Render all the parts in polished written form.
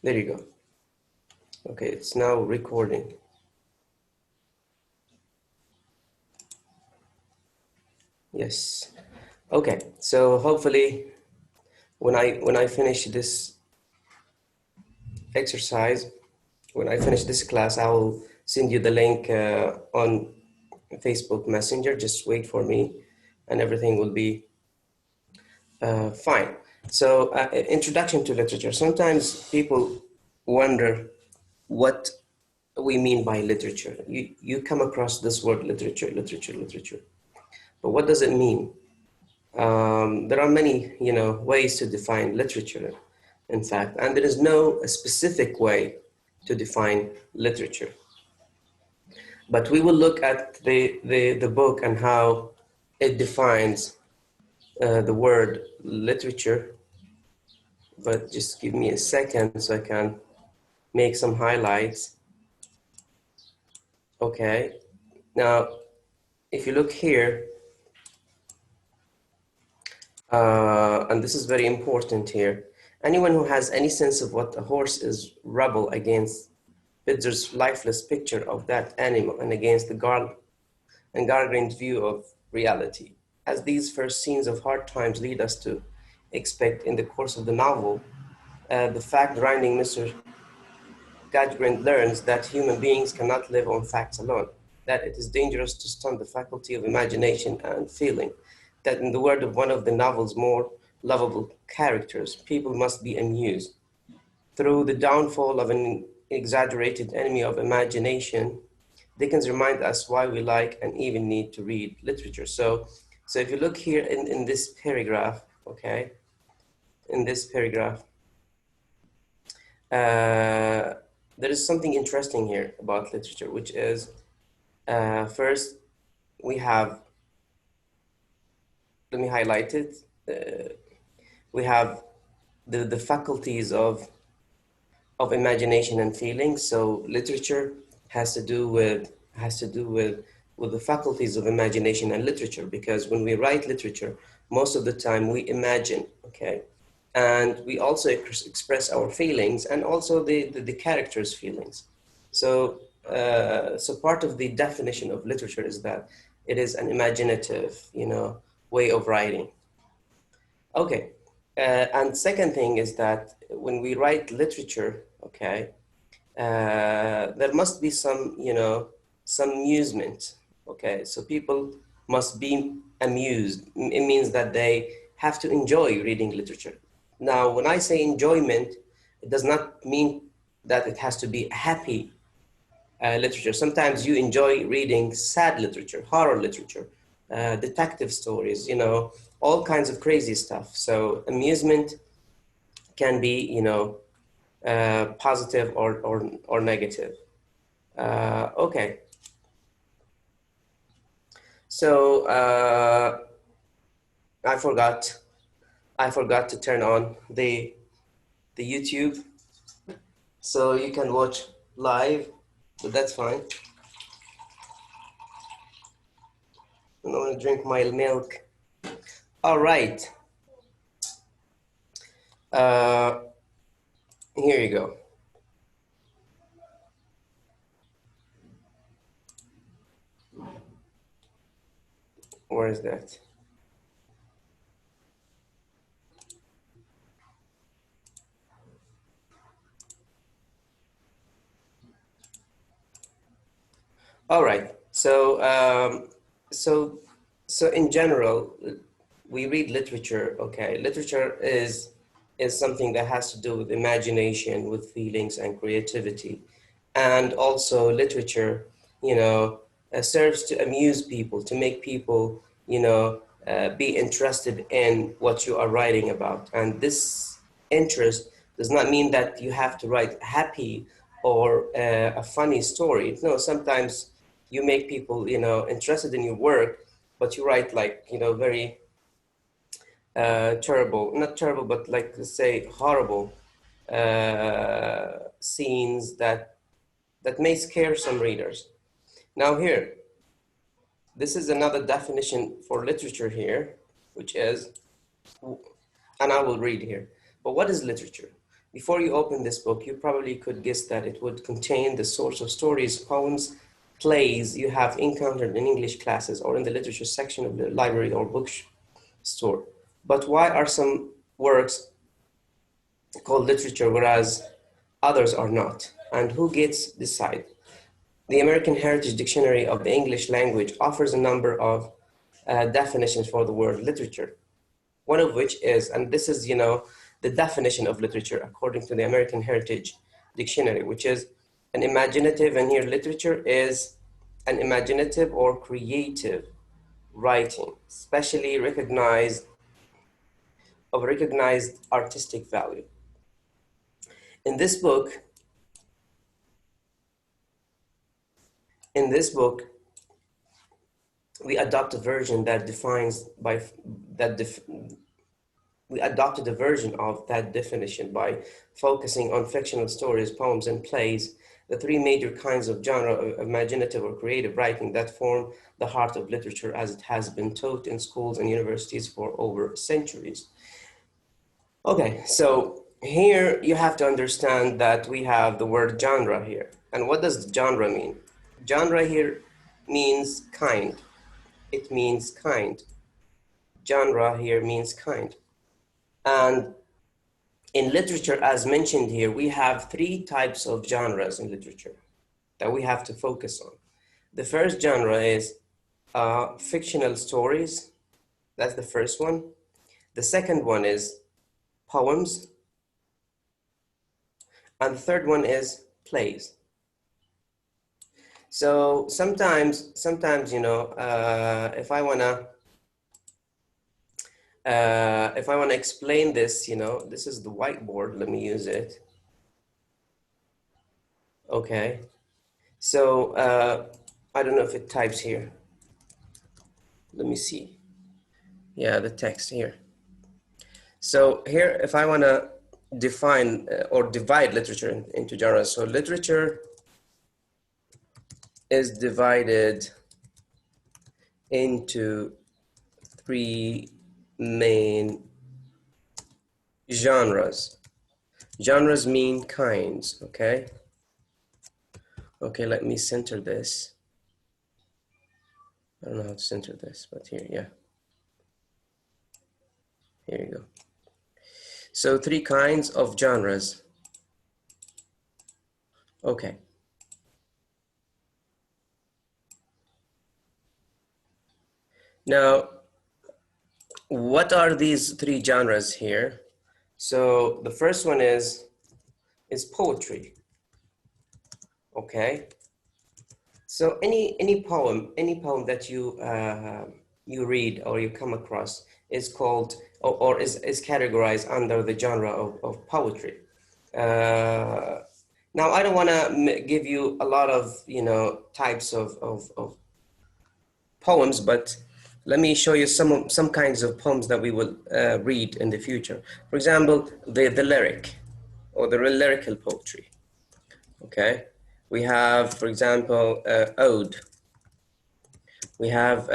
There you go. Okay, it's now recording. Yes. Okay, so hopefully when I finish this exercise, when I finish this class, I will send you the link on Facebook Messenger. Just wait for me and everything will be fine. So introduction to literature. Sometimes people wonder what we mean by literature. You come across this word literature, literature, literature. But what does it mean? There are many, ways to define literature, in fact, and there is no specific way to define literature. But we will look at the book and how it defines the word literature. But just give me a second so I can make some highlights. Okay. Now, if you look here, and this is very important here, anyone who has any sense of what a horse is rebel against Bitzer's lifeless picture of that animal and against the gargantuan view of reality. As these first scenes of hard times lead us to expect in the course of the novel, the fact-grinding Mr. Gradgrind learns that human beings cannot live on facts alone, that it is dangerous to stunt the faculty of imagination and feeling, that in the word of one of the novel's more lovable characters, people must be amused. Through the downfall of an exaggerated enemy of imagination, Dickens reminds us why we like and even need to read literature. So if you look here in this paragraph, okay, in this paragraph, there is something interesting here about literature, which is first we have, let me highlight it. We have the faculties of imagination and feeling. So literature has to do with the faculties of imagination and literature, because when we write literature, most of the time we imagine, okay, and we also express our feelings and also the characters' feelings. So so part of the definition of literature is that it is an imaginative, way of writing. Okay, and second thing is that when we write literature, okay, there must be some, some amusement. Okay, so people must be amused. It means that they have to enjoy reading literature. Now, when I say enjoyment, it does not mean that it has to be happy literature. Sometimes you enjoy reading sad literature, horror literature, detective stories, all kinds of crazy stuff. So amusement can be, positive or negative. Okay. So I forgot to turn on the YouTube, so you can watch live, but that's fine. I'm gonna drink my milk. All right. Here you go. Where is that? All right. So in general, we read literature. Okay, literature is something that has to do with imagination, with feelings and creativity, and also literature, serves to amuse people, to make people, be interested in what you are writing about. And this interest does not mean that you have to write happy or a funny story. No, sometimes you make people, interested in your work, but you write like, very terrible, not terrible, but like, let's say, horrible scenes that may scare some readers. Now here, this is another definition for literature here, which is, and I will read here, but what is literature? Before you open this book, you probably could guess that it would contain the source of stories, poems, plays you have encountered in English classes or in the literature section of the library or bookstore. But why are some works called literature, whereas others are not? And who gets to decide? The American Heritage Dictionary of the English Language offers a number of definitions for the word literature. One of which is, and this is, the definition of literature according to the American Heritage Dictionary, which is an imaginative, and here literature is an imaginative or creative writing, specially recognized artistic value. In this book, in this book, we adopt a version that defines by that def, we adopted a version of that definition by focusing on fictional stories, poems, and plays, the three major kinds of genre of imaginative or creative writing that form the heart of literature as it has been taught in schools and universities for over centuries. Okay, so here you have to understand that we have the word genre here. And what does genre mean? Genre here means kind. It means kind. Genre here means kind. And in literature, as mentioned here, we have three types of genres in literature that we have to focus on. The first genre is fictional stories. That's the first one. The second one is poems. And the third one is plays. So sometimes, if I wanna explain this, this is the whiteboard. Let me use it. Okay. So I don't know if it types here. Let me see. Yeah, the text here. So here, if I wanna define or divide literature into genres, so literature is divided into three main genres. Genres mean kinds, okay? Okay, let me center this. I don't know how to center this, but here, yeah. Here you go. So three kinds of genres. Okay. Now, what are these three genres here? So the first one is poetry. Okay. So any poem that you read or you come across is called or is categorized under the genre of poetry. Now I don't want to give you a lot of types of poems, but let me show you some kinds of poems that we will read in the future. For example, the lyric or the lyrical poetry. Okay, we have, for example, ode. We have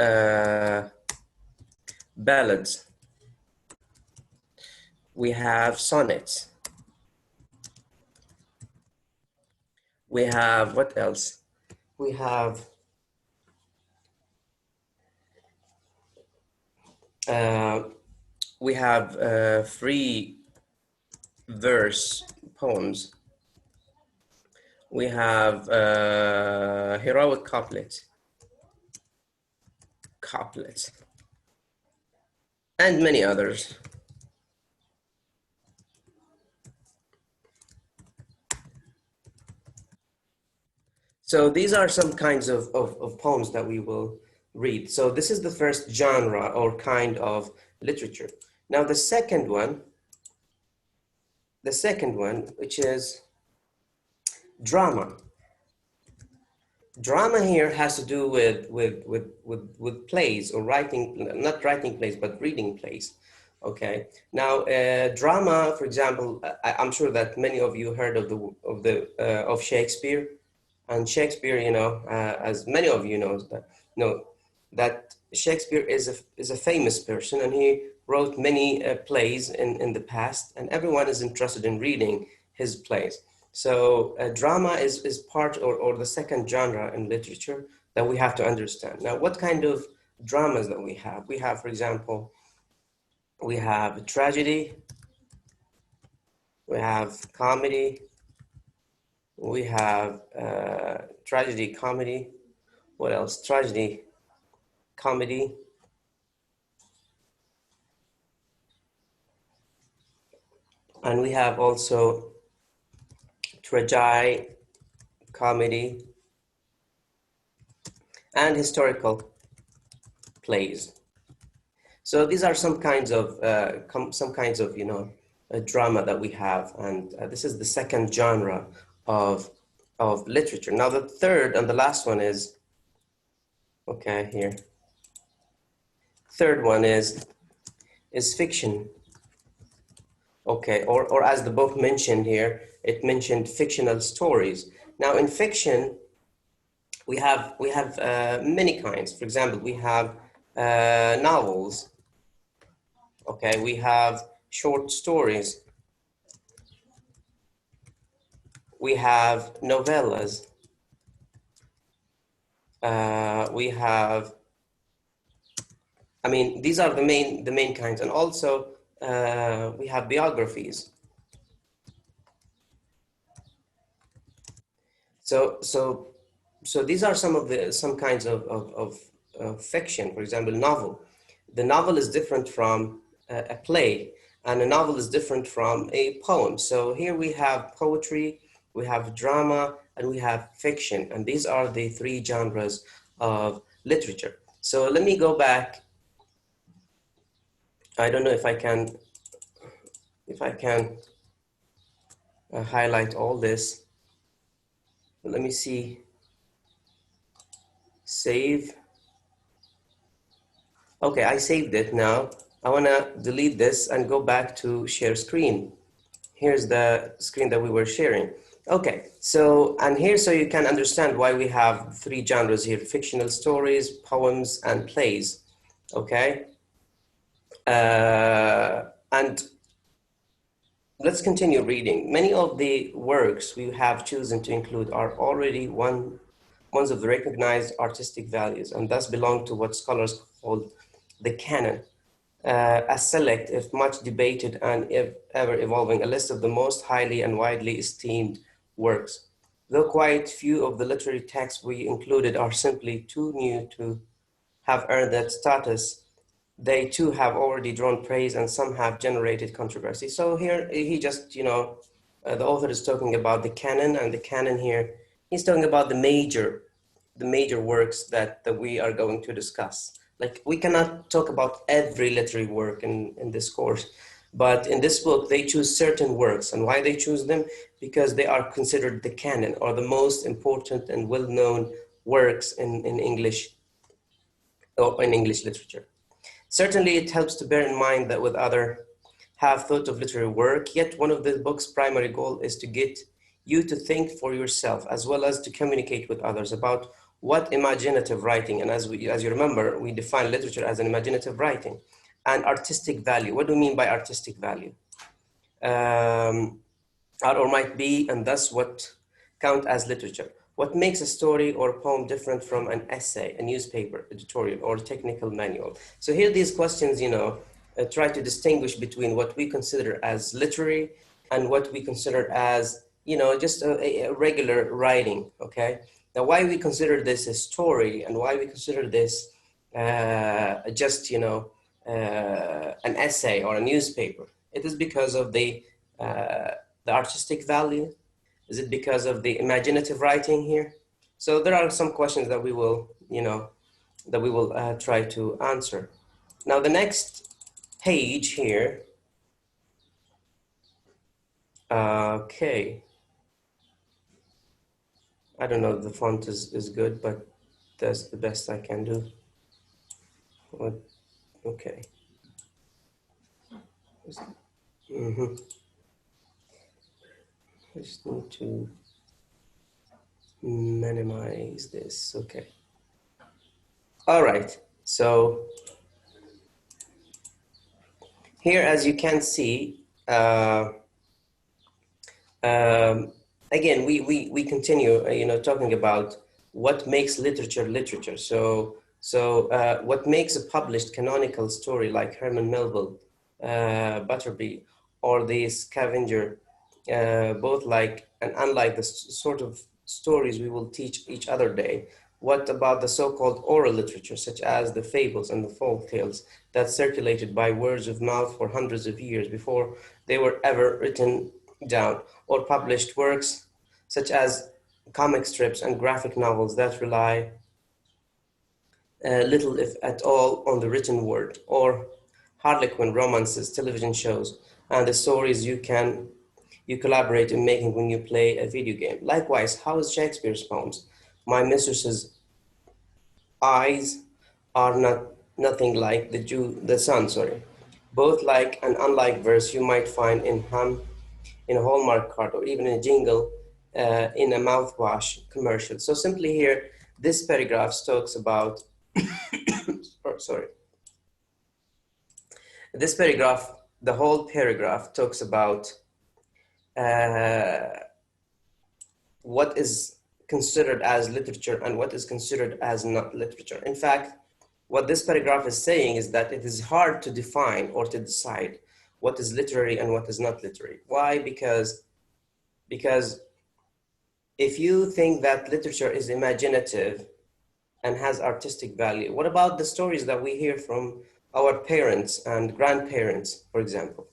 ballads. We have sonnets. We have, what else? We have free verse poems. We have heroic couplets, and many others. So these are some kinds of poems that we will read. So this is the first genre or kind of literature. Now the second one, which is drama. Drama here has to do with plays or writing, not writing plays, but reading plays. Okay. Now, drama, for example, I'm sure that many of you heard of Shakespeare, and Shakespeare, as many of you know that Shakespeare is a famous person, and he wrote many plays in the past, and everyone is interested in reading his plays. So drama is part or the second genre in literature that we have to understand. Now, what kind of dramas that we have? We have, for example, we have tragedy, we have comedy, we have tragedy, comedy. What else? Tragedy, comedy. And we have also tragedy, comedy, and historical plays. So these are some kinds of drama that we have, and this is the second genre of literature. Now the third and the last one is here. Third one is fiction. Okay, or as the book mentioned here, it mentioned fictional stories. Now in fiction, we have many kinds. For example, we have novels. Okay, we have short stories. We have novellas. We have, I mean, these are the main kinds, and also we have biographies. So these are some kinds of fiction. For example, novel. The novel is different from a play, and a novel is different from a poem. So here we have poetry, we have drama, and we have fiction, and these are the three genres of literature. So let me go back. I don't know if I can highlight all this. But let me see. Save. Okay, I saved it now. I want to delete this and go back to share screen. Here's the screen that we were sharing. Okay, so, and here, so you can understand why we have three genres here: fictional stories, poems, and plays. Okay, and let's continue reading. Many of the works we have chosen to include are already ones of the recognized artistic values, and thus belong to what scholars call the canon. A select, if much debated and if ever evolving, a list of the most highly and widely esteemed works. Though quite few of the literary texts we included are simply too new to have earned that status, they too have already drawn praise and some have generated controversy. So here he just, the author is talking about the canon, and the canon here, he's talking about the major works that we are going to discuss. Like, we cannot talk about every literary work in this course, but in this book, they choose certain works. And why they choose them? Because they are considered the canon, or the most important and well-known works in English, or in English literature. Certainly, it helps to bear in mind that with other have thought of literary work, yet one of the book's primary goal is to get you to think for yourself, as well as to communicate with others about what imaginative writing, and as you remember, we define literature as an imaginative writing, and artistic value. What do we mean by artistic value? Are or might be, and thus what count as literature. What makes a story or poem different from an essay, a newspaper, editorial, or technical manual? So here these questions, try to distinguish between what we consider as literary and what we consider as, just a regular writing, okay? Now, why we consider this a story and why we consider this just, an essay or a newspaper? It is because of the artistic value. Is it because of the imaginative writing here? So there are some questions that we will, try to answer. Now the next page here. Okay. I don't know if the font is good, but that's the best I can do. Okay. Mm-hmm. I just need to minimize this. Okay. All right. So Here, as you can see, um, again, we continue, talking about what makes literature literature. So what makes a published canonical story like Herman Melville, Butterby, or the Scavenger, both like and unlike the sort of stories we will teach each other day? What about the so-called oral literature, such as the fables and the folk tales that circulated by words of mouth for hundreds of years before they were ever written down, or published works such as comic strips and graphic novels that rely little, if at all, on the written word, or Harlequin romances, television shows, and the stories you collaborate in making when you play a video game. Likewise, how is Shakespeare's poems? My mistress's eyes are nothing like the sun, sorry. Both like and unlike verse you might find in a Hallmark card, or even a jingle in a mouthwash commercial. So simply here, this paragraph talks about, sorry, this paragraph, the whole paragraph talks about uh, what is considered as literature and what is considered as not literature. In fact, what this paragraph is saying is that it is hard to define or to decide what is literary and what is not literary. Why? Because if you think that literature is imaginative and has artistic value, what about the stories that we hear from our parents and grandparents, for example?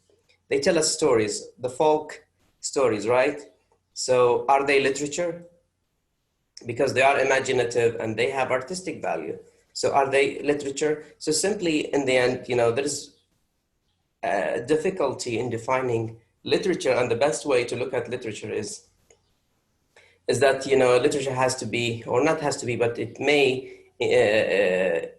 They tell us stories, the folk stories, right? So are they literature? Because they are imaginative and they have artistic value. So are they literature? So simply in the end, there's a difficulty in defining literature, and the best way to look at literature is that literature has to be, or not has to be, but it may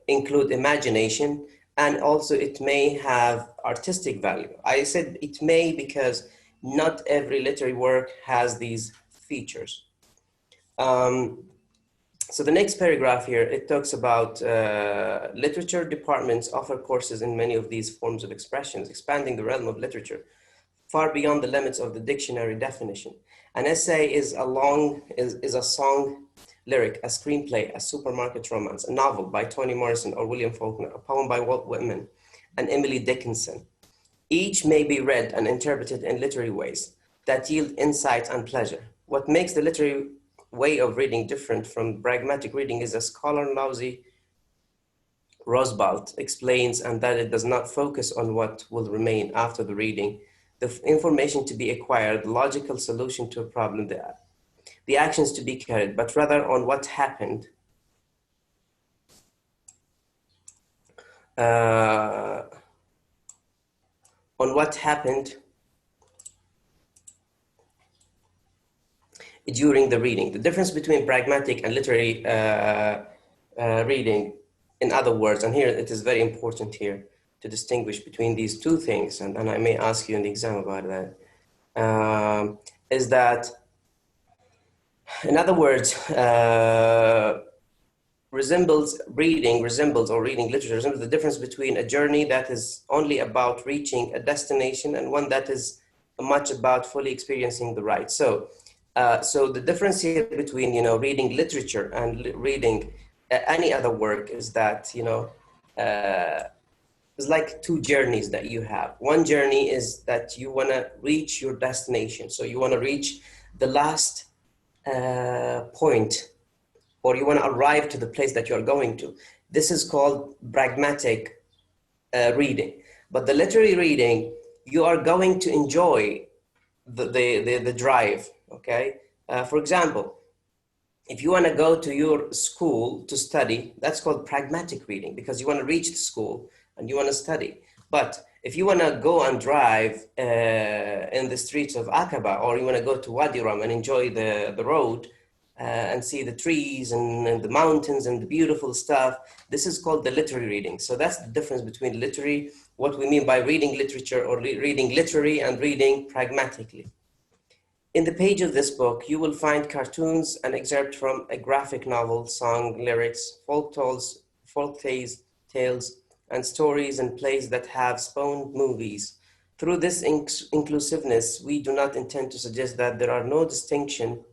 include imagination, and also it may have artistic value. I said it may because not every literary work has these features. So the next paragraph here, it talks about literature departments offer courses in many of these forms of expressions, expanding the realm of literature far beyond the limits of the dictionary definition. An essay is a song lyric, a screenplay, a supermarket romance, a novel by Toni Morrison or William Faulkner, a poem by Walt Whitman and Emily Dickinson. Each may be read and interpreted in literary ways that yield insight and pleasure. What makes the literary way of reading different from pragmatic reading is, a scholar Lousy Rosbalt explains, and that it does not focus on what will remain after the reading, the information to be acquired, the logical solution to a problem, the actions to be carried, but rather on what happened uh, on what happened during the reading. The difference between pragmatic and literary reading, in other words, and here it is very important here to distinguish between these two things, and I may ask you in the exam about that, is that, in other words, resembles or reading literature resembles the difference between a journey that is only about reaching a destination and one that is much about fully experiencing the ride. So the difference here between reading literature and reading any other work is that it's like two journeys that you have. One journey is that you want to reach your destination, so you want to reach the last point, or you want to arrive to the place that you're going to. This is called pragmatic reading. But the literary reading, you are going to enjoy the drive, okay? For example, if you want to go to your school to study, that's called pragmatic reading, because you want to reach the school and you want to study. But if you want to go and drive in the streets of Aqaba, or you want to go to Wadi Rum and enjoy the road and see the trees and the mountains and the beautiful stuff, this is called the literary reading. So that's the difference between literary, what we mean by reading literature, or reading literary, and reading pragmatically. In the page of this book, you will find cartoons, an excerpt from a graphic novel, song, lyrics, folk tales, and stories and plays that have spawned movies. Through this inclusiveness, we do not intend to suggest that there are no distinction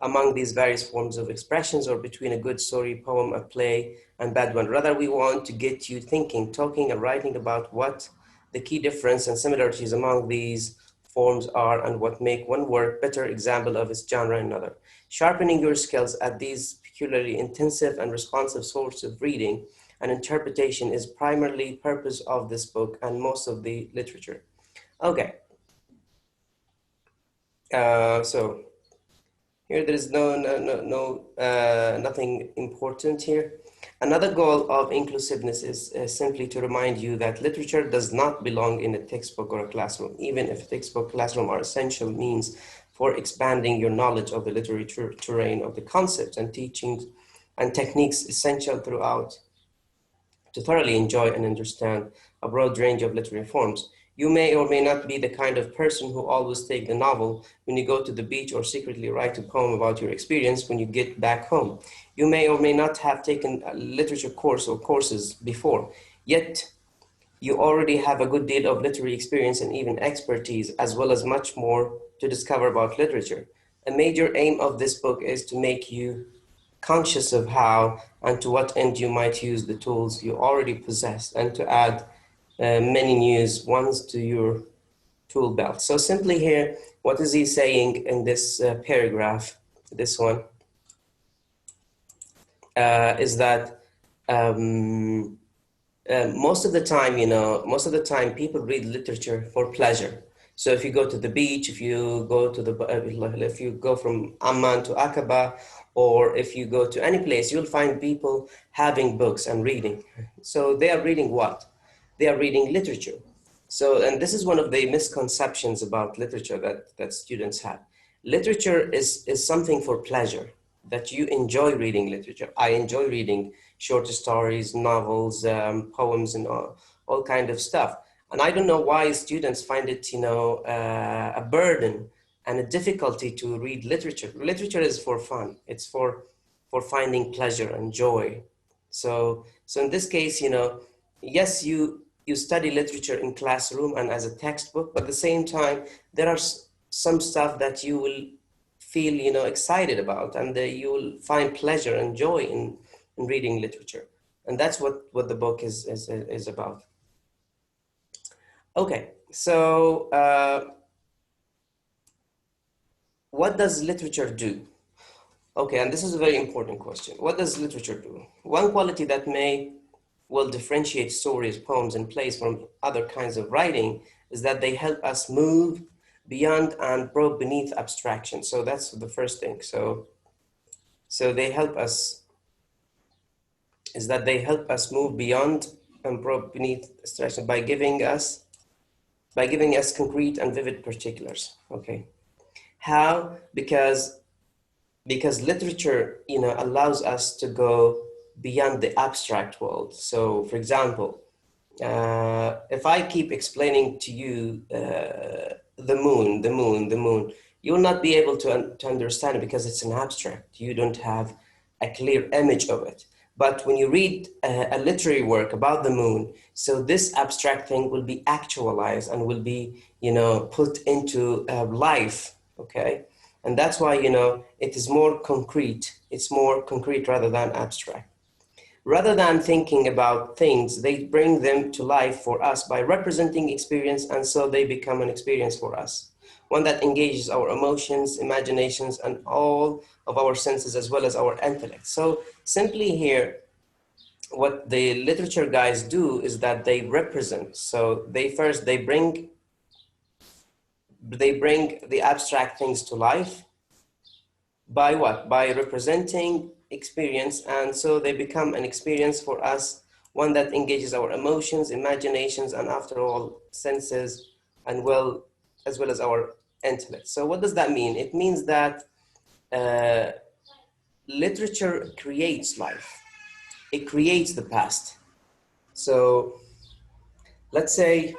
among these various forms of expressions or between a good story, poem, a play, and bad one. Rather, we want to get you thinking, talking, and writing about what the key difference and similarities among these forms are and what make one work better example of its genre another. Sharpening your skills at these peculiarly intensive and responsive sorts of reading and interpretation is primarily purpose of this book and most of the literature. Okay, so here there is nothing important here. Another goal of inclusiveness is simply to remind you that literature does not belong in a textbook or a classroom, even if a textbook, classroom are essential means for expanding your knowledge of the literary terrain of the concepts and teachings and techniques essential throughout to thoroughly enjoy and understand a broad range of literary forms. You may or may not be the kind of person who always take the novel when you go to the beach or secretly write a poem about your experience when you get back home. You may or may not have taken a literature course or courses before, yet you already have a good deal of literary experience and even expertise, as well as much more to discover about literature. A major aim of this book is to make you conscious of how and to what end you might use the tools you already possess and to add many new ones to your tool belt. So simply here, what is he saying in this paragraph, this one, is that most of the time, most of the time people read literature for pleasure. So if you go to the beach, if you go to if you go from Amman to Aqaba, or if you go to any place, you'll find people having books and reading. So they are reading what? They are reading literature. So, and this is one of the misconceptions about literature that students have. Literature is something for pleasure, that you enjoy reading literature. I enjoy reading short stories, novels, poems, and all kind of stuff. And I don't know why students find it, a burden and a difficulty to read literature. Literature is for fun. It's for finding pleasure and joy. So in this case, yes, you study literature in classroom and as a textbook, but at the same time, there are some stuff that you will feel, excited about, and you will find pleasure and joy in reading literature. And that's what the book is about. Okay, so what does literature do? Okay, and this is a very important question. What does literature do? One quality that will differentiate stories, poems, and plays from other kinds of writing is that they help us move beyond and probe beneath abstraction. So that's the first thing. So they help us, is that they help us move beyond and probe beneath abstraction by giving us concrete and vivid particulars. Okay. How? Because literature, allows us to go beyond the abstract world. So, for example, if I keep explaining to you the moon, you will not be able to understand it because it's an abstract. You don't have a clear image of it. But when you read a literary work about the moon, so this abstract thing will be actualized and will be, put into life, okay? And that's why, it is more concrete. It's more concrete rather than abstract. Rather than thinking about things, they bring them to life for us by representing experience, and so they become an experience for us. One that engages our emotions, imaginations, and all of our senses as well as our intellect. So simply here, what the literature guys do is that they represent. So they bring the abstract things to life by what? By representing experience, and so they become an experience for us, one that engages our emotions, imaginations, and after all, senses, and as well as our intellect. So what does that mean? It means that literature creates life. It creates the past. So let's say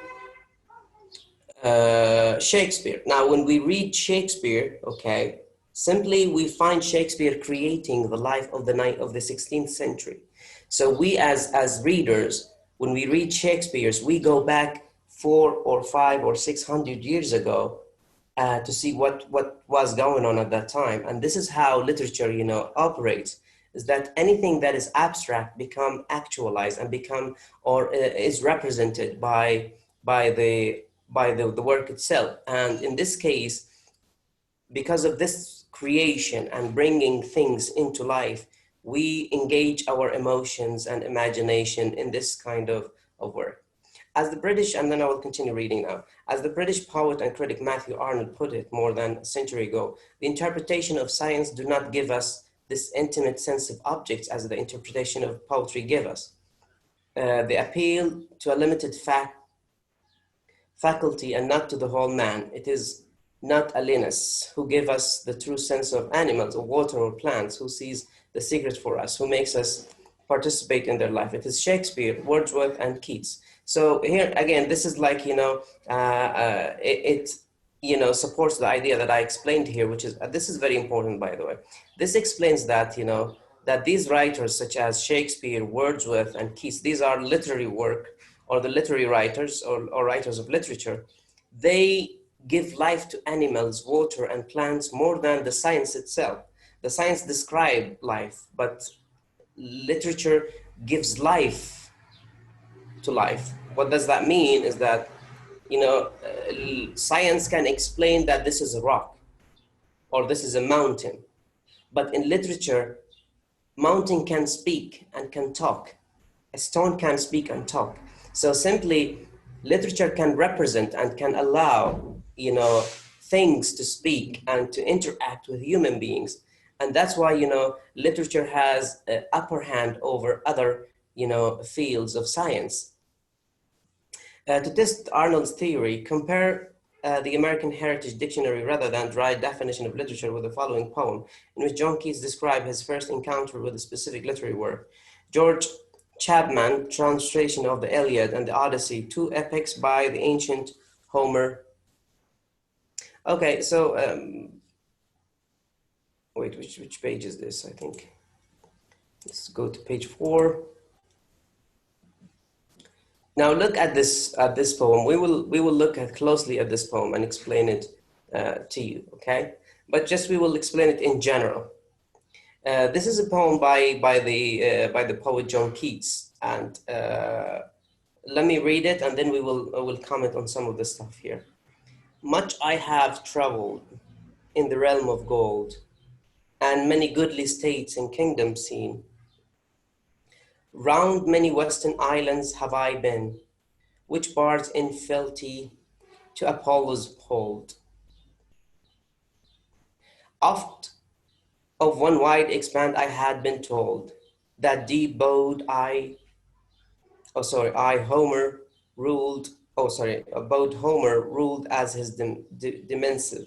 Shakespeare. Now, when we read Shakespeare, okay, simply we find Shakespeare creating the life of the 16th century. So we as readers, When we read Shakespeare's, we go back 400 or 500 or 600 years ago to see what was going on at that time. And this is how literature, operates, is that anything that is abstract become actualized and become or is represented by the work itself. And in this case, because of this creation and bringing things into life, we engage our emotions and imagination in this kind of work. As the British, and then I will continue reading now. As the British poet and critic Matthew Arnold put it more than a century ago, the interpretation of science do not give us this intimate sense of objects as the interpretation of poetry give us. They appeal to a limited faculty and not to the whole man. It is not Linus who gave us the true sense of animals or water or plants, who sees the secret for us, who makes us participate in their life. It is Shakespeare, Wordsworth, and Keats. So here again, this is like, it supports the idea that I explained here, which is, this is very important, by the way. This explains that, that these writers such as Shakespeare, Wordsworth, and Keats, these are literary work, or the literary writers or writers of literature. They give life to animals, water, and plants more than the science itself. The science describes life, but literature gives life to life. What does that mean is that, science can explain that this is a rock or this is a mountain. But in literature, mountain can speak and can talk. A stone can speak and talk. So simply, literature can represent and can allow, things to speak and to interact with human beings. And that's why, literature has an upper hand over other, fields of science. To test Arnold's theory, compare the American Heritage Dictionary rather than dry definition of literature with the following poem, in which John Keats described his first encounter with a specific literary work. George Chapman, translation of the Iliad and the Odyssey, two epics by the ancient Homer. Okay, so, wait, which page is this, I think? Let's go to page 4. Now look at this poem. We will look closely at this poem and explain it to you, okay? But just we will explain it in general. This is a poem by the poet John Keats, and let me read it, and then we will comment on some of the stuff here. Much I have traveled in the realm of gold, and many goodly states and kingdoms seen. Round many western islands have I been, which bars in fealty to Apollo's hold. Oft of one wide expanse I had been told, that deep bode Homer ruled, abode Homer ruled as his dimensive.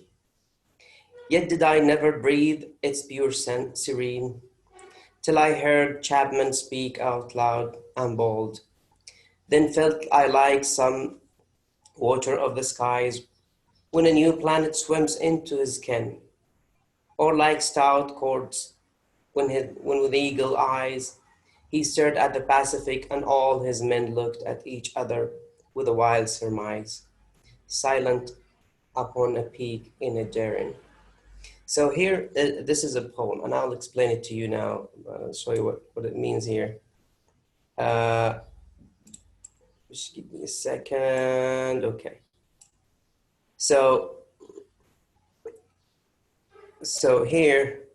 Yet did I never breathe its pure serene, till I heard Chapman speak out loud and bold. Then felt I like some water of the skies, when a new planet swims into his ken, or like stout cords, when with eagle eyes he stared at the Pacific, and all his men looked at each other with a wild surmise, silent upon a peak in a daring. So here, this is a poem, and I'll explain it to you now. I'll show you what it means here. Just give me a second. Okay. So here,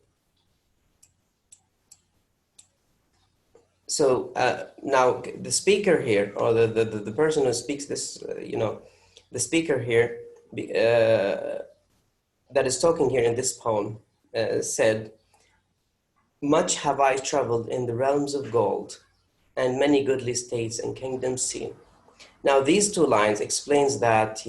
now the speaker here, or the person who speaks this, the speaker here, that is talking here in this poem, said, "Much have I traveled in the realms of gold, and many goodly states and kingdoms seen." Now, these two lines explains that,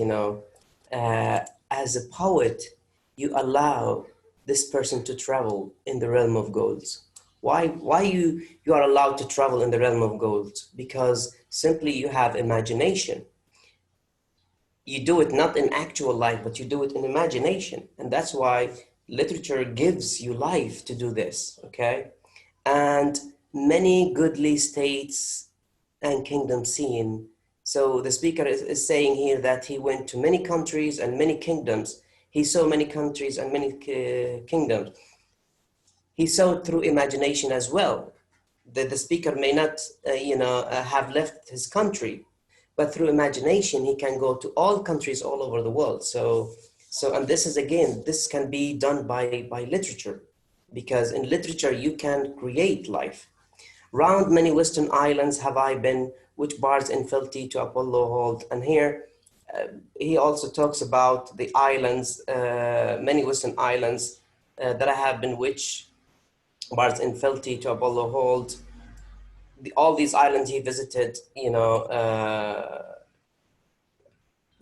as a poet, you allow this person to travel in the realm of gold. Why you are allowed to travel in the realm of gold? Because simply you have imagination. You do it not in actual life, but you do it in imagination. And that's why literature gives you life to do this, okay? And many goodly states and kingdom seen. So the speaker is saying here that he went to many countries and many kingdoms. He saw many countries and many kingdoms. He saw it through imagination as well. The speaker may not, have left his country, but through imagination, he can go to all countries all over the world. And this is, again, this can be done by literature, because in literature, you can create life. Round many western islands have I been, which bars in fealty to Apollo hold. And here, he also talks about the islands, many western islands that I have been, which bars in fealty to Apollo hold. All these islands he visited,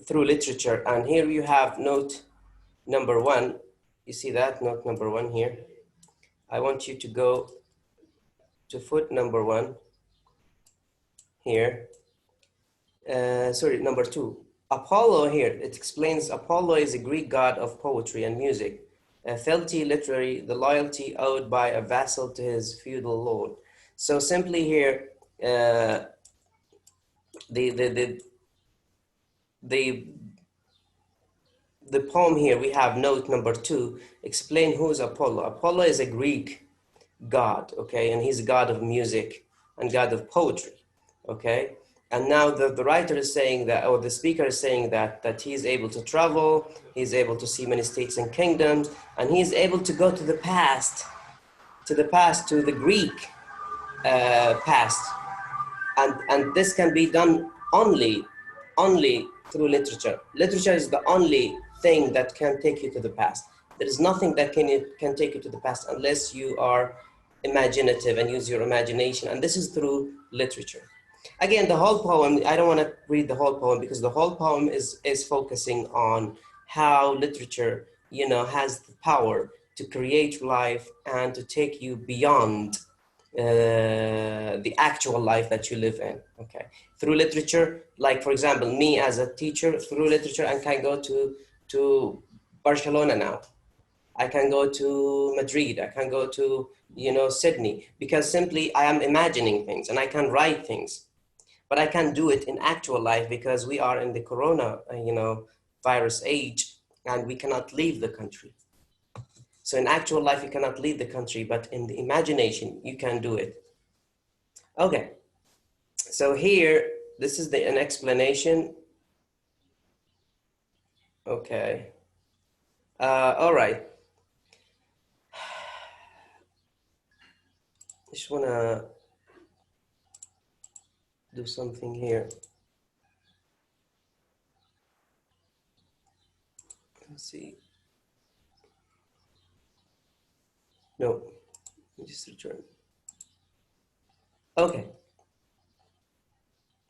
through literature. And here you have note number 1. You see that note number 1 here? I want you to go to foot number 1 here. Sorry, number 2. Apollo here, it explains Apollo is a Greek god of poetry and music. Fealty, literary, the loyalty owed by a vassal to his feudal lord. So simply here, the poem here, we have note number 2, explain who is Apollo. Apollo is a Greek god, okay? And he's a god of music and god of poetry, okay? And now the writer is saying that, or the speaker is saying that he's able to travel, he's able to see many states and kingdoms, and he's able to go to the past, to the Greek past. And this can be done only through literature. Literature is the only thing that can take you to the past. There is nothing that can take you to the past unless you are imaginative and use your imagination. And this is through literature. Again, the whole poem, I don't want to read the whole poem because the whole poem is focusing on how literature, has the power to create life and to take you beyond the actual life that you live in, okay? Through literature, like for example, me as a teacher, through literature, I can go to Barcelona now. I can go to Madrid, I can go to, Sydney, because simply I am imagining things and I can write things, but I can't do it in actual life because we are in the corona, virus age, and we cannot leave the country. So in actual life, you cannot leave the country, but in the imagination, you can do it. Okay, so here, this is an explanation. Okay, all right. I just wanna do something here. Let's see. No, just return. Okay.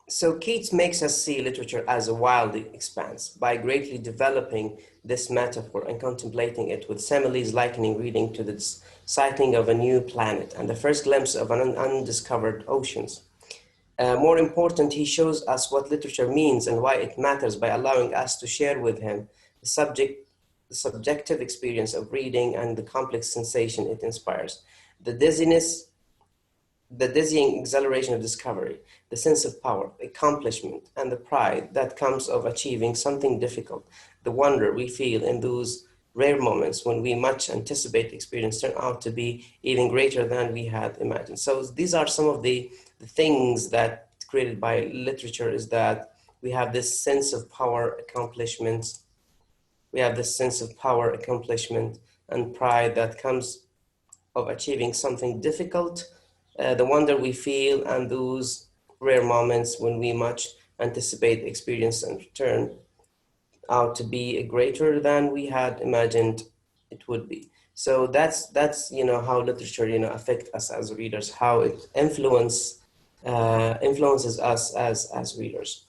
So Keats makes us see literature as a wild expanse by greatly developing this metaphor and contemplating it with similes likening reading to the sighting of a new planet and the first glimpse of an undiscovered oceans. More important, he shows us what literature means and why it matters by allowing us to share with him the subjective experience of reading and the complex sensation it inspires. The dizzying exhilaration of discovery, the sense of power, accomplishment, and the pride that comes of achieving something difficult, the wonder we feel in those rare moments when we much anticipate experience turn out to be even greater than we had imagined. So these are some of the things that created by literature, is that we have this sense of power, accomplishments. We have this sense of power, accomplishment, and pride that comes of achieving something difficult, the wonder we feel, and those rare moments when we much anticipate experience and turn out to be greater than we had imagined it would be. So that's how literature affect us as readers, how it influences us as readers.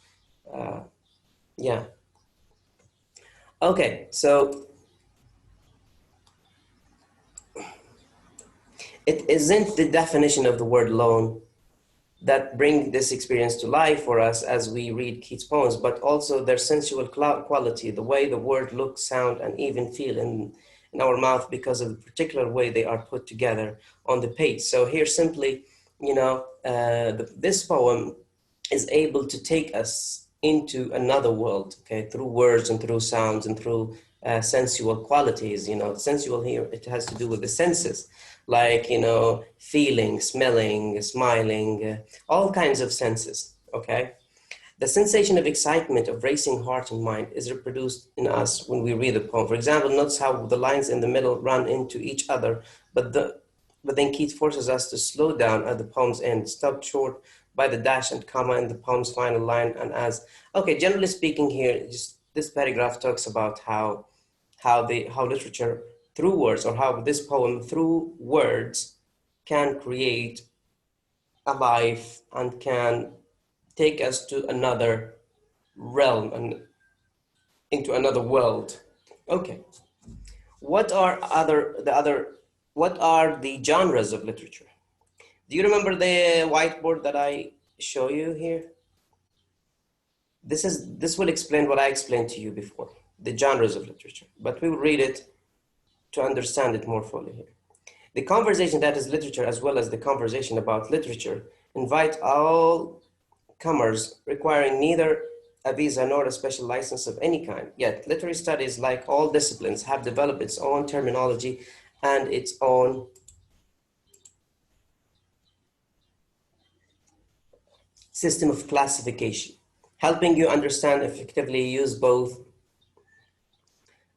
Yeah. Okay, so it isn't the definition of the word alone that bring this experience to life for us as we read Keats' poems, but also their sensual quality, the way the word look, sound, and even feel in our mouth because of the particular way they are put together on the page. So here simply, this poem is able to take us into another world, okay, through words and through sounds and through sensual qualities. You know, sensual here, it has to do with the senses, like, you know, feeling, smelling, smiling, all kinds of senses, okay? The sensation of excitement, of racing heart and mind, is reproduced in us when we read the poem. For example, notice how the lines in the middle run into each other, but then Keats forces us to slow down at the poem's end, stopped short by the dash and comma in the poem's final line. And as okay, generally speaking, here, just this paragraph talks about how literature through words, or how this poem through words can create a life and can take us to another realm and into another world. Okay, what are what are the genres of literature? Do you remember the whiteboard that I show you here? This will explain what I explained to you before, the genres of literature, but we will read it to understand it more fully here. The conversation that is literature, as well as the conversation about literature, invite all comers, requiring neither a visa nor a special license of any kind. Yet, literary studies, like all disciplines, have developed its own terminology and its own system of classification. Helping you understand effectively use both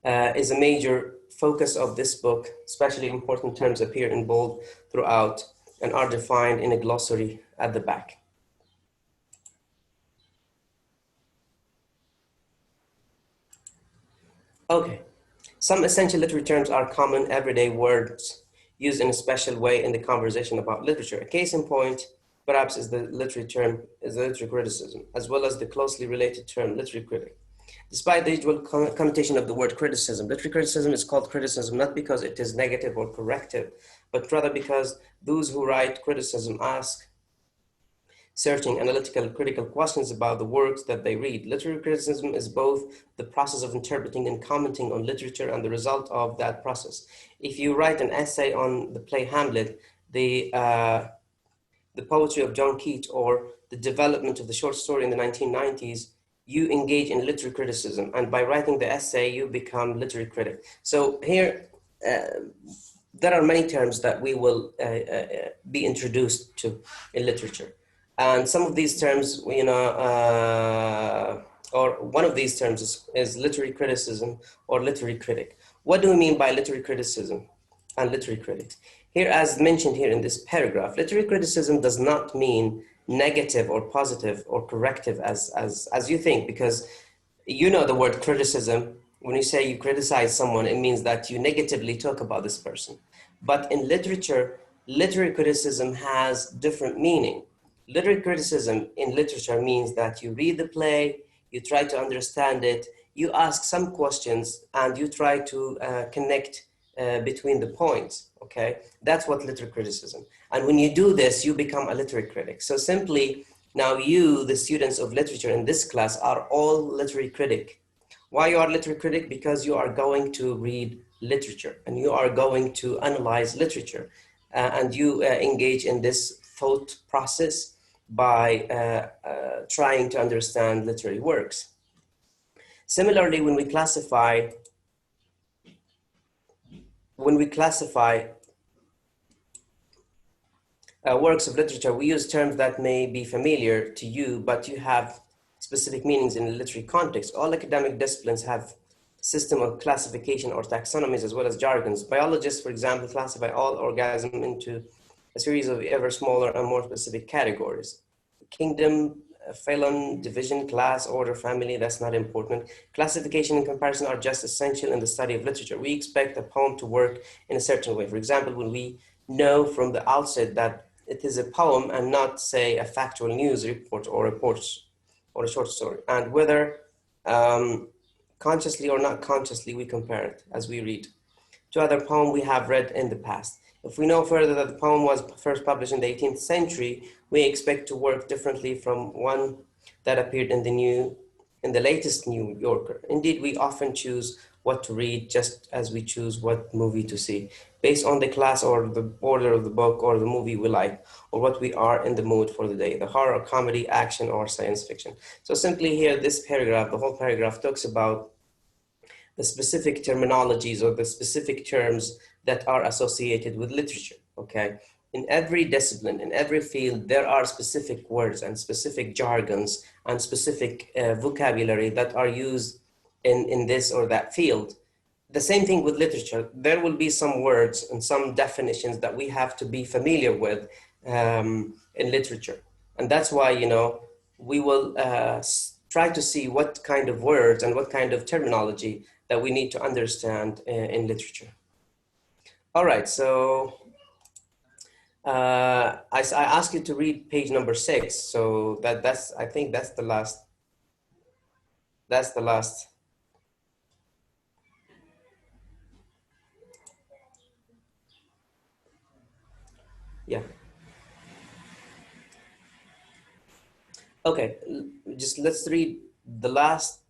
is a major focus of this book. Especially important terms appear in bold throughout and are defined in a glossary at the back. Okay, some essential literary terms are common everyday words used in a special way in the conversation about literature. A case in point, perhaps, is the literary criticism, as well as the closely related term literary critic. Despite the usual connotation of the word criticism, literary criticism is called criticism not because it is negative or corrective, but rather because those who write criticism ask searching, analytical, critical questions about the works that they read. Literary criticism is both the process of interpreting and commenting on literature and the result of that process. If you write an essay on the play Hamlet, the poetry of John Keats, or the development of the short story in the 1990s, you engage in literary criticism. And by writing the essay, you become literary critic. So here, there are many terms that we will be introduced to in literature. And some of these terms, you know, or one of these terms is literary criticism or literary critic. What do we mean by literary criticism and literary critics? Here, as mentioned here in this paragraph, literary criticism does not mean negative or positive or corrective as you think, because you know the word criticism. When you say you criticize someone, it means that you negatively talk about this person. But in literature, literary criticism has different meaning. Literary criticism in literature means that you read the play, you try to understand it, you ask some questions, and you try to connect between the points, okay? That's what literary criticism. And when you do this, you become a literary critic. So simply, now you, the students of literature in this class, are all literary critic. Why you are literary critic? Because you are going to read literature and you are going to analyze literature and you engage in this thought process by trying to understand literary works. Similarly, when we classify works of literature, we use terms that may be familiar to you, but you have specific meanings in the literary context. All academic disciplines have system of classification or taxonomies, as well as jargons. Biologists, for example, classify all organisms into a series of ever smaller and more specific categories. Kingdom, phylum, division, class, order, family, that's not important. Classification and comparison are just essential in the study of literature. We expect a poem to work in a certain way. For example, when we know from the outset that it is a poem and not, say, a factual news report or reports or a short story, and whether consciously or not consciously we compare it as we read to other poem we have read in the past. If we know further that the poem was first published in the 18th century, we expect to work differently from one that appeared in the latest New Yorker. Indeed, we often choose what to read, just as we choose what movie to see, based on the class or the order of the book or the movie we like, or what we are in the mood for the day, the horror, comedy, action, or science fiction. So simply here, this paragraph, the whole paragraph talks about the specific terminologies or the specific terms that are associated with literature, okay? In every discipline, in every field, there are specific words and specific jargons and specific vocabulary that are used in this or that field. The same thing with literature. There will be some words and some definitions that we have to be familiar with in literature. And that's why, you know, we will try to see what kind of words and what kind of terminology that we need to understand in literature. All right, so I ask you to read page number 6. So that's I think that's the last. That's the last. Yeah. Okay, just let's read the last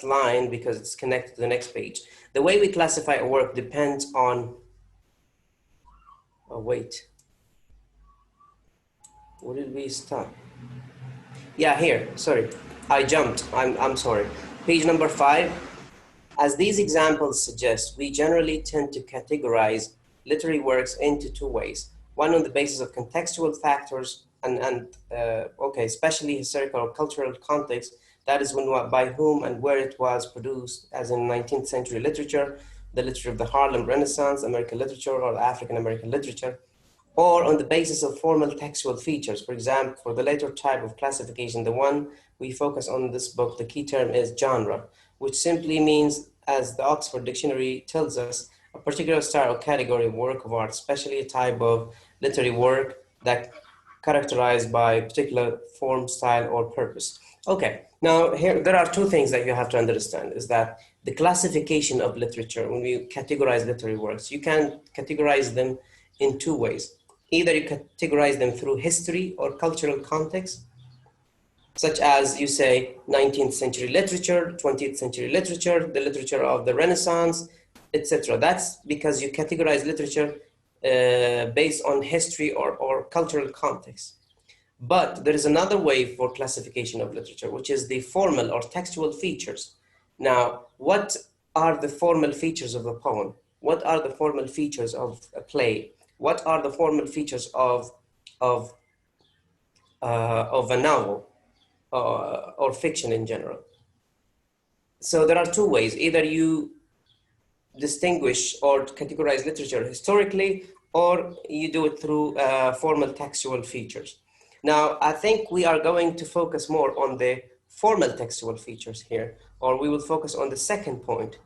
line because it's connected to the next page. The way we classify a work depends on. Oh wait. Where did we stop? Yeah, here. Sorry, I jumped. I'm sorry. Page number 5. As these examples suggest, we generally tend to categorize literary works into two ways. One on the basis of contextual factors okay, especially historical or cultural context, that is when, by whom and where it was produced, as in 19th century literature, the literature of the Harlem Renaissance, American literature, or African American literature, or on the basis of formal textual features. For example, for the later type of classification, the one we focus on in this book, the key term is genre, which simply means, as the Oxford Dictionary tells us, a particular style or category of work of art, especially a type of literary work that characterized by a particular form, style, or purpose. Okay, now here there are two things that you have to understand, is that the classification of literature, when we categorize literary works, you can categorize them in two ways. Either you categorize them through history or cultural context, such as you say 19th century literature, 20th century literature, the literature of the Renaissance, etc. That's because you categorize literature based on history or cultural context. But there is another way for classification of literature, which is the formal or textual features. Now, what are the formal features of a poem? What are the formal features of a play? What are the formal features of, of a novel or fiction in general? So there are two ways. Either you distinguish or categorize literature historically, or you do it through formal textual features. Now, I think we are going to focus more on the formal textual features here, or we will focus on the second point.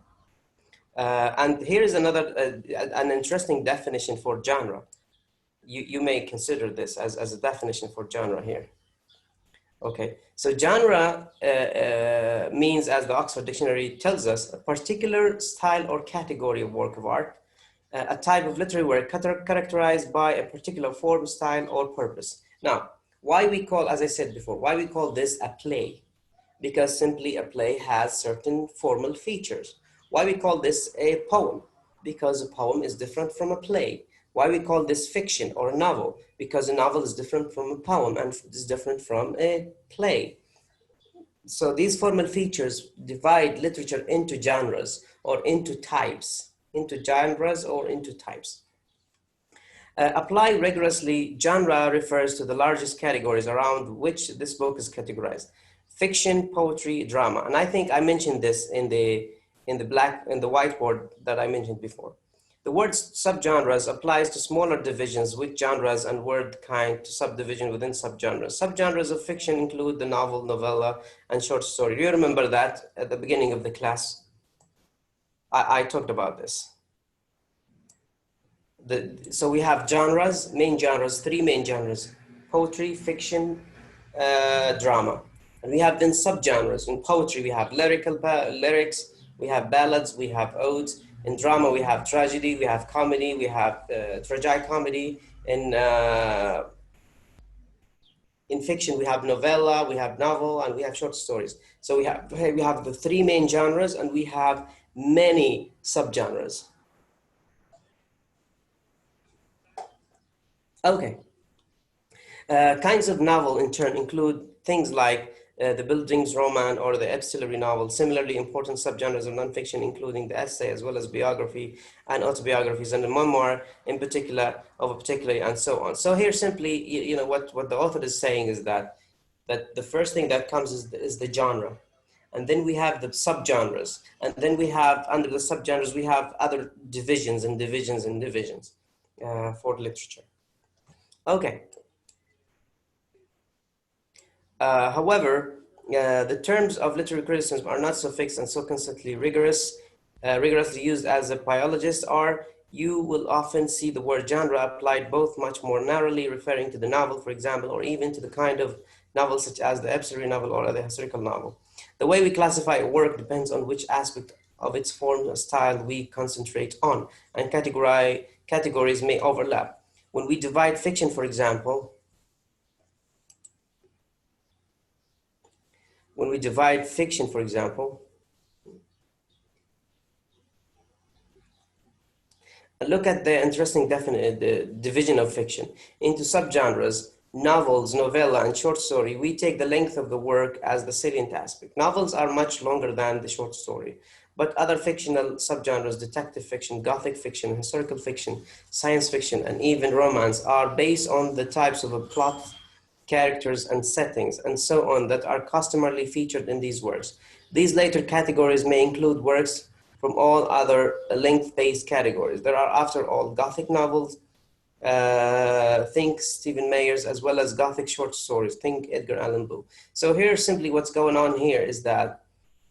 And here is another, an interesting definition for genre. You may consider this as a definition for genre here. Okay, so genre means, as the Oxford Dictionary tells us, a particular style or category of work of art, a type of literary work characterized by a particular form, style, or purpose. Now, why we call, as I said before, why we call this a play? Because simply a play has certain formal features. Why we call this a poem? Because a poem is different from a play. Why we call this fiction or a novel? Because a novel is different from a poem and is different from a play. So these formal features divide literature into genres or into types, into genres or into types. Apply rigorously, genre refers to the largest categories around which this book is categorized. Fiction, poetry, drama. And I think I mentioned this in the whiteboard that I mentioned before. The word subgenres applies to smaller divisions with genres and word kind to subdivision within subgenres. Subgenres of fiction include the novel, novella, and short story. You remember that at the beginning of the class? I talked about this. So we have genres, main genres, three main genres: poetry, fiction, drama. And we have then subgenres. In poetry, we have lyrics, we have ballads, we have odes. In drama, we have tragedy, we have comedy, we have tragicomedy. In in fiction, we have novella, we have novel, and we have short stories. So we have the three main genres, and we have many subgenres. Okay. Kinds of novel, in turn, include things like the buildings roman or the epistolary novel. Similarly, important subgenres of nonfiction, including the essay, as well as biography and autobiographies, and the memoir in particular of a particular, and so on. So here, simply, you know, what the author is saying is that the first thing that comes is the genre, and then we have the subgenres, and then we have, under the subgenres, we have other divisions and divisions and divisions for literature. Okay. However, the terms of literary criticism are not so fixed and so constantly rigorously used as a biologist are. You will often see the word genre applied both much more narrowly, referring to the novel, for example, or even to the kind of novel such as the epistolary novel or the historical novel. The way we classify a work depends on which aspect of its form or style we concentrate on, and categories may overlap. When we divide fiction, for example, when we divide fiction, for example, look at the interesting division of fiction into subgenres, novels, novella, and short story. We take the length of the work as the salient aspect. Novels are much longer than the short story, but other fictional subgenres, detective fiction, gothic fiction, historical fiction, science fiction, and even romance are based on the types of a plot, characters, and settings, and so on, that are customarily featured in these works. These later categories may include works from all other length-based categories. There are, after all, Gothic novels, think Stephen Mayer's, as well as Gothic short stories, think Edgar Allan Poe. So here, simply what's going on here is that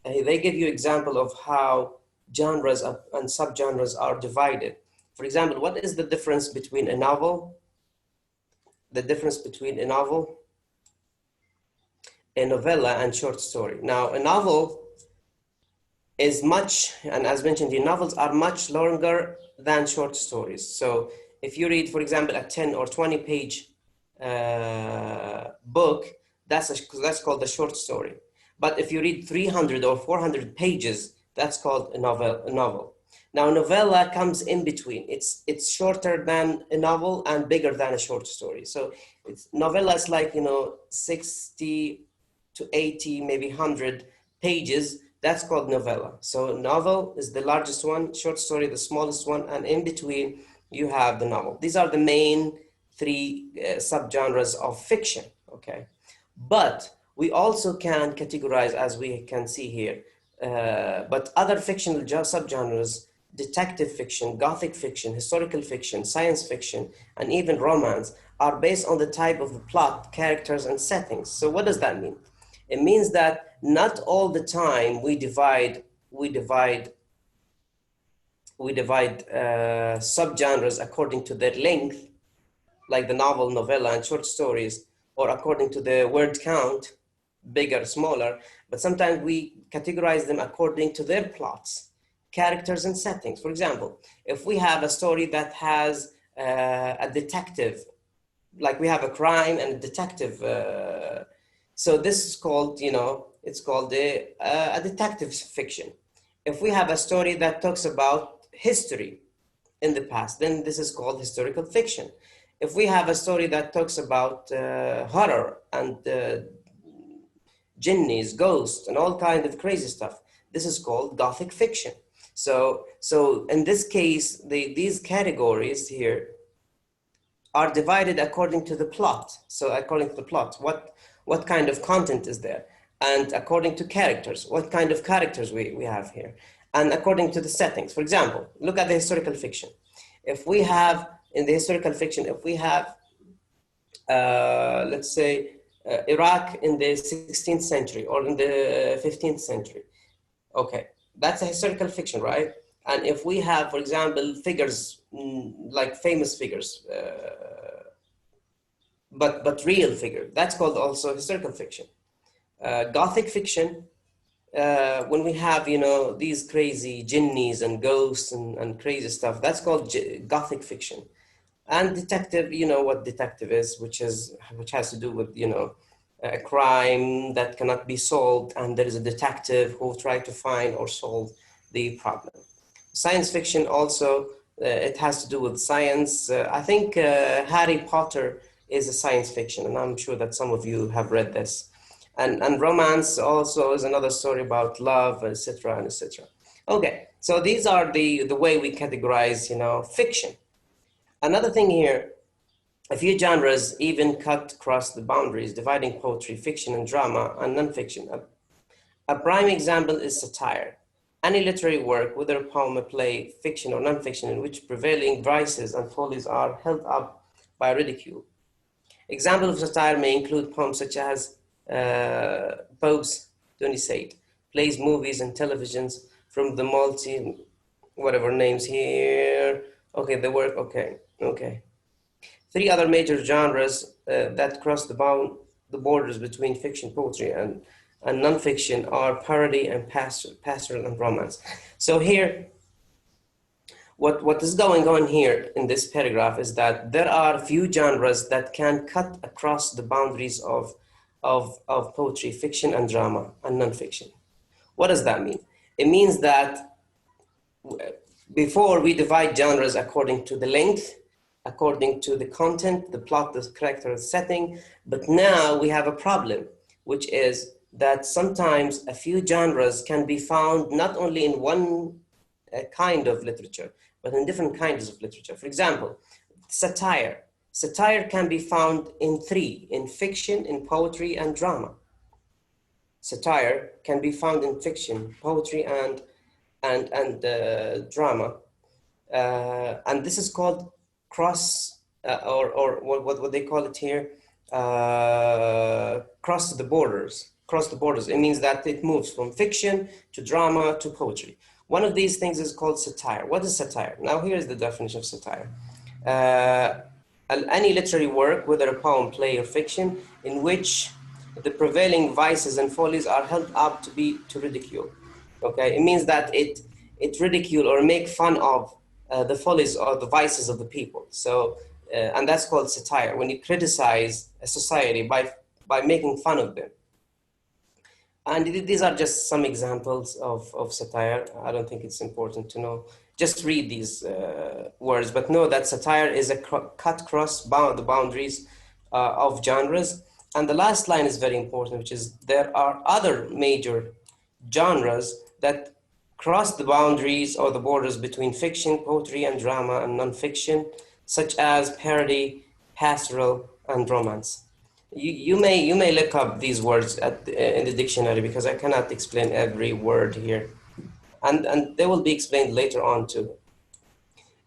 they give you example of how genres and subgenres are divided. For example, what is the difference between a novel? The difference between a novel, a novella, and short story. Now, a novel is much, and as mentioned, the novels are much longer than short stories. So if you read, for example, a 10 or 20 page book, that's called a short story. But if you read 300 or 400 pages, that's called a novel. Now, novella comes in between. It's shorter than a novel and bigger than a short story. So novella is like, 60 to 80, maybe 100 pages. That's called novella. So novel is the largest one, short story the smallest one, and in between you have the novel. These are the main three subgenres of fiction, okay? But we also can categorize, as we can see here, but other fictional subgenres, detective fiction, gothic fiction, historical fiction, science fiction, and even romance are based on the type of the plot, characters, and settings. So what does that mean? It means that not all the time we divide subgenres according to their length, like the novel, novella, and short stories, or according to the word count, bigger, smaller, but sometimes we categorize them according to their plots, characters, and settings. For example, if we have a story that has a detective, like we have a crime and a detective, so this is called, it's called a detective fiction. If we have a story that talks about history in the past, then this is called historical fiction. If we have a story that talks about horror and jinnis, ghosts, and all kinds of crazy stuff, this is called gothic fiction. So in this case, these categories here are divided according to the plot. So according to the plot, what kind of content is there? And according to characters, what kind of characters we have here? And according to the settings. For example, look at the historical fiction. If we have, in the historical fiction, if we have, let's say, Iraq in the 16th century or in the 15th century, okay, that's a historical fiction, right? And if we have, for example, figures, like famous figures, but real figure, that's called also historical fiction. Gothic fiction, when we have, these crazy jinnis and ghosts and crazy stuff, that's called Gothic fiction. And detective, you know what detective is, which has to do with, you know, a crime that cannot be solved, and there is a detective who try to find or solve the problem. Science fiction also, it has to do with science. I think Harry Potter is a science fiction, and I'm sure that some of you have read this. And romance also is another story about love, etc., and etc. Okay, so these are the way we categorize, you know, fiction. Another thing here, a few genres even cut across the boundaries, dividing poetry, fiction, and drama, and nonfiction. A prime example is satire. Any literary work, whether a poem, a play, fiction, or nonfiction, in which prevailing vices and follies are held up by ridicule. Examples of satire may include poems such as Pope's Donizetti, plays, movies, and televisions from the multi, whatever names here. Okay, the work, okay, okay. Three other major genres that cross the borders between fiction, poetry, and nonfiction are parody and pastoral and romance. So here, what is going on here in this paragraph is that there are few genres that can cut across the boundaries of poetry, fiction, and drama, and nonfiction. What does that mean? It means that before we divide genres according to the length, according to the content, the plot, the character, the setting, but now we have a problem, which is that sometimes a few genres can be found not only in one kind of literature, but in different kinds of literature. For example, satire. Satire can be found in three: in fiction, in poetry, and drama. Satire can be found in fiction, poetry, and drama, and this is called cross, or what they call it here, cross the borders. Cross the borders. It means that it moves from fiction to drama to poetry. One of these things is called satire. What is satire? Now here's the definition of satire. Uh, any literary work, whether a poem, play, or fiction, in which the prevailing vices and follies are held up to ridicule. Okay, it means that it ridicule or make fun of the follies or the vices of the people. So, and that's called satire. When you criticize a society by making fun of them. And these are just some examples of satire. I don't think it's important to know. Just read these words, but know that satire is a cut across the boundaries of genres. And the last line is very important, which is there are other major genres that cross the boundaries or the borders between fiction, poetry, and drama and nonfiction, such as parody, pastoral, and romance. You may look up these words in the dictionary, because I cannot explain every word here, and they will be explained later on too.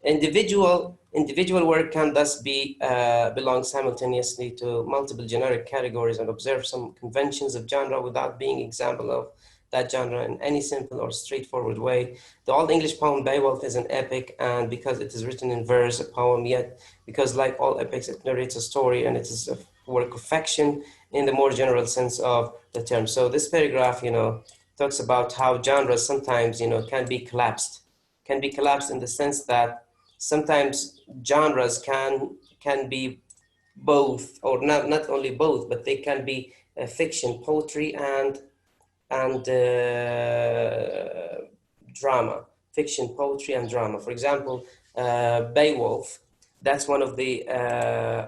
Individual work can thus belong simultaneously to multiple generic categories and observe some conventions of genre without being example of that genre in any simple or straightforward way. The Old English poem Beowulf is an epic, and because it is written in verse, a poem, yet because like all epics, it narrates a story and it is a work of fiction in the more general sense of the term. So this paragraph, you know, talks about how genres sometimes, you know, can be collapsed in the sense that sometimes genres can be both, or not only both, but they can be fiction, poetry, and drama, fiction, poetry, and drama. For example, Beowulf, that's one of the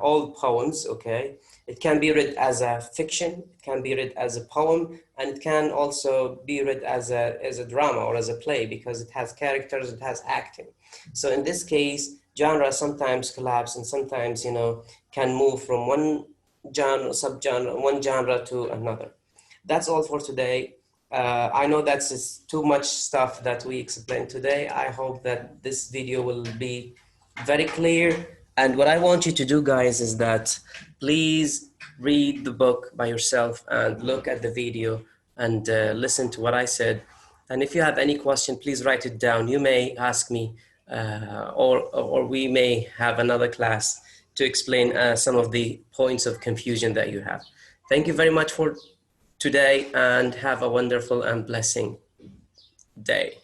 old poems, okay? It can be read as a fiction, it can be read as a poem, and it can also be read as a drama or as a play, because it has characters, it has acting. So in this case, genre sometimes collapse and sometimes, you know, can move from one genre to another. That's all for today. I know that's just too much stuff that we explained today. I hope that this video will be very clear. And what I want you to do, guys, is that please read the book by yourself and look at the video and listen to what I said. And if you have any question, please write it down. You may ask me, or we may have another class to explain some of the points of confusion that you have. Thank you very much for today, and have a wonderful and blessing day.